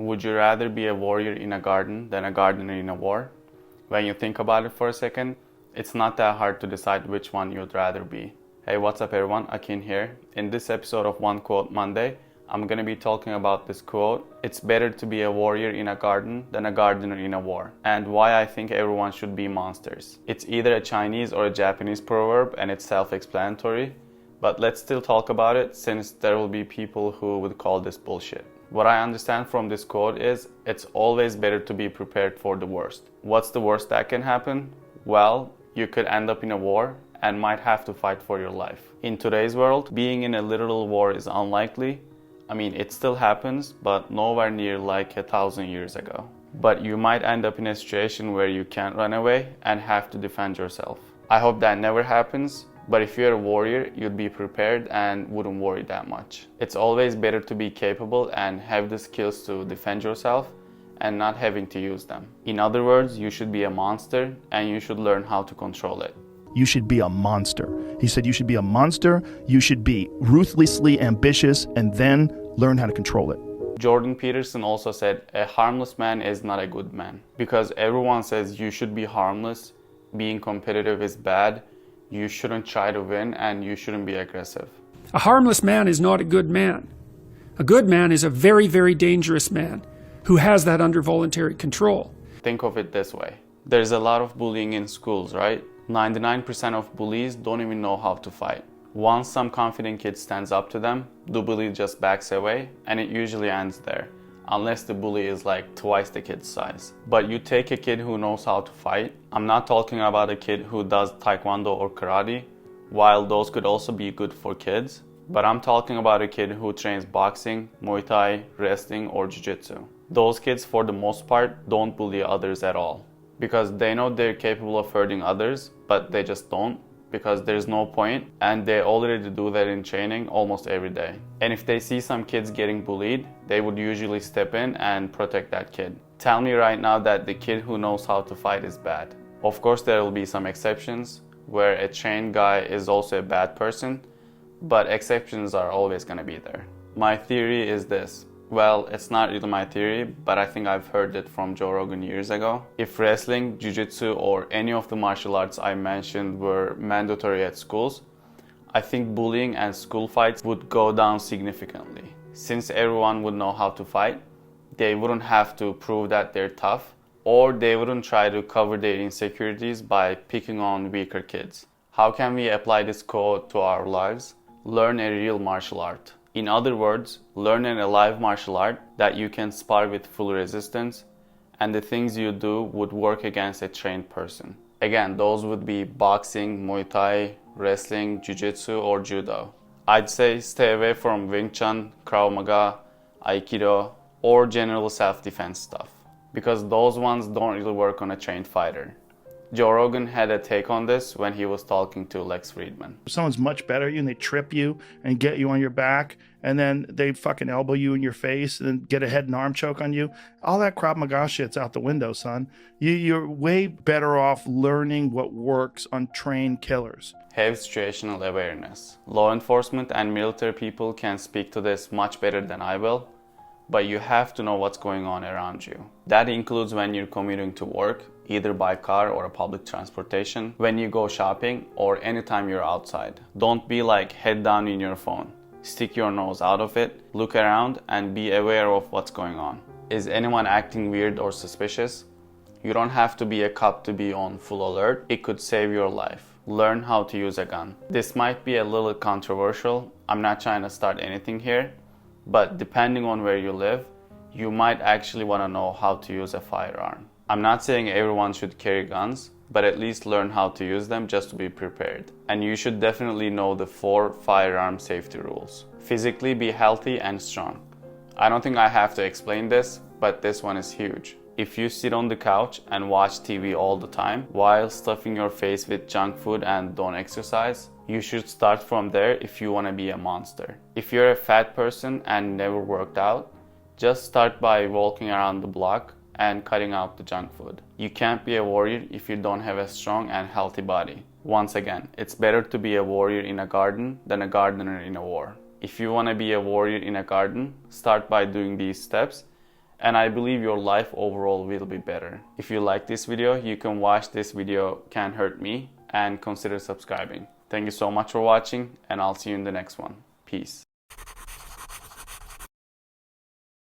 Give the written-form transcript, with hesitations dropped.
Would you rather be a warrior in a garden than a gardener in a war? When you think about it for a second, it's not that hard to decide which one you'd rather be. Hey, what's up everyone? Akin here. In this episode of One Quote Monday, I'm going to be talking about this quote. It's better to be a warrior in a garden than a gardener in a war. And why I think everyone should be monsters. It's either a Chinese or a Japanese proverb and it's self-explanatory. But let's still talk about it since there will be people who would call this bullshit. What I understand from this quote is it's always better to be prepared for the worst. What's the worst that can happen? Well, you could end up in a war and might have to fight for your life. In today's world, being in a literal war is unlikely. I mean, it still happens, but nowhere near like 1,000 years ago. But you might end up in a situation where you can't run away and have to defend yourself. I hope that never happens. But if you're a warrior, you'd be prepared and wouldn't worry that much. It's always better to be capable and have the skills to defend yourself and not having to use them. In other words, you should be a monster and you should learn how to control it. You should be a monster. He said you should be a monster, you should be ruthlessly ambitious, and then learn how to control it. Jordan Peterson also said, a harmless man is not a good man. Because everyone says you should be harmless, being competitive is bad, you shouldn't try to win, and you shouldn't be aggressive. A harmless man is not a good man. A good man is a very, very dangerous man who has that under voluntary control. Think of it this way. There's a lot of bullying in schools, right? 99% of bullies don't even know how to fight. Once some confident kid stands up to them, the bully just backs away, and it usually ends there. Unless the bully is like twice the kid's size. But you take a kid who knows how to fight. I'm not talking about a kid who does taekwondo or karate, while those could also be good for kids. But I'm talking about a kid who trains boxing, Muay Thai, wrestling, or jiu-jitsu. Those kids, for the most part, don't bully others at all. Because they know they're capable of hurting others, but they just don't. Because there's no point, and they already do that in training almost every day. And if they see some kids getting bullied, they would usually step in and protect that kid. Tell me right now that the kid who knows how to fight is bad. Of course there will be some exceptions, where a trained guy is also a bad person, but exceptions are always gonna be there. My theory is this. Well, it's not really my theory, but I think I've heard it from Joe Rogan years ago. If wrestling, jiu-jitsu, or any of the martial arts I mentioned were mandatory at schools, I think bullying and school fights would go down significantly. Since everyone would know how to fight, they wouldn't have to prove that they're tough, or they wouldn't try to cover their insecurities by picking on weaker kids. How can we apply this quote to our lives? Learn a real martial art. In other words, learn an alive martial art that you can spar with full resistance, and the things you do would work against a trained person. Again, those would be boxing, Muay Thai, wrestling, jiu-jitsu, or judo. I'd say stay away from Wing Chun, Krav Maga, Aikido, or general self-defense stuff, because those ones don't really work on a trained fighter. Joe Rogan had a take on this when he was talking to Lex Friedman. If someone's much better at you and they trip you and get you on your back, and then they fucking elbow you in your face and then get a head and arm choke on you, all that Krav Maga shit's out the window, son. You're way better off learning what works on trained killers. Have situational awareness. Law enforcement and military people can speak to this much better than I will, but you have to know what's going on around you. That includes when you're commuting to work, either by car or a public transportation, when you go shopping, or anytime you're outside. Don't be like head down in your phone. Stick your nose out of it, look around, and be aware of what's going on. Is anyone acting weird or suspicious? You don't have to be a cop to be on full alert. It could save your life. Learn how to use a gun. This might be a little controversial. I'm not trying to start anything here, but depending on where you live, you might actually want to know how to use a firearm. I'm not saying everyone should carry guns, but at least learn how to use them just to be prepared. And you should definitely know the 4 firearm safety rules. Physically be healthy and strong. I don't think I have to explain this, but this one is huge. If you sit on the couch and watch TV all the time while stuffing your face with junk food and don't exercise, you should start from there if you want to be a monster. If you're a fat person and never worked out, just start by walking around the block and cutting out the junk food. You can't be a warrior if you don't have a strong and healthy body. Once again, it's better to be a warrior in a garden than a gardener in a war. If you want to be a warrior in a garden, start by doing these steps and I believe your life overall will be better. If you like this video, you can watch this video Can't Hurt Me and consider subscribing. Thank you so much for watching, and I'll see you in the next one. Peace.